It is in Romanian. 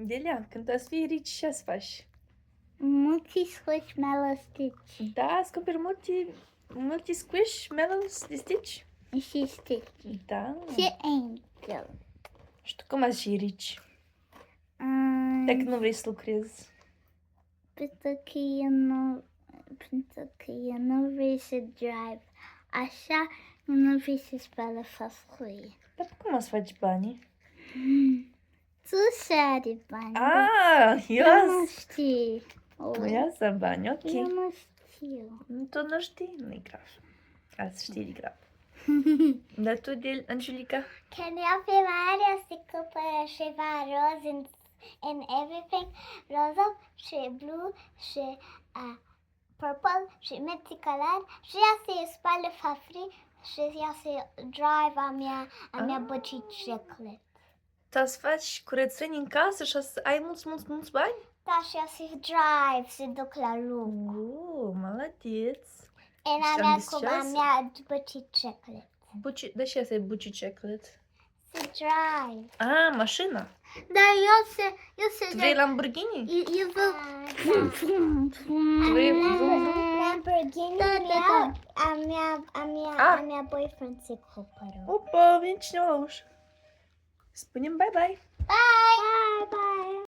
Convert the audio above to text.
Delia, când o să fii rici, ce să faci? Multi-squishmallow Stitch Da, descoperi multe squishmallows de Stitch? și Stitch Da. și Angel. Și tu cum ați și rici? Dacă nu vrei să lucrezi. Pentru că eu nu vrei să drive. Așa, eu nu vrei să spală farfurie. Dar cum o să faci banii? Tu șari bani. Ah, Eu nu eu știu. ia să bani, ok. Eu nu știu. Tu nu știi? Nu-i grav. Azi știi, e grav. Dar tu, Angelica? Când eu filmarea se cumpără ceva roz in everything, roză și blue și purple și multicolor și ea se spală fafri și ea se drive a mea bicicletă. Tu o să faci curățenie în casă și o să ai mulți bani? Da, și ea se drive, se duc la lucru. Молодец. În a Și mea am cum a zis mea bicicletă. De ce asta e buciceclet? Se drive. Ah, mașina. Dar eu se Vrei Lamborghini? eu vă Vrei Lamborghini Da. a mea boyfriend se cumpără. Opa, vine cineva la ușă. Spunem bye bye. Bye! Bye, bye!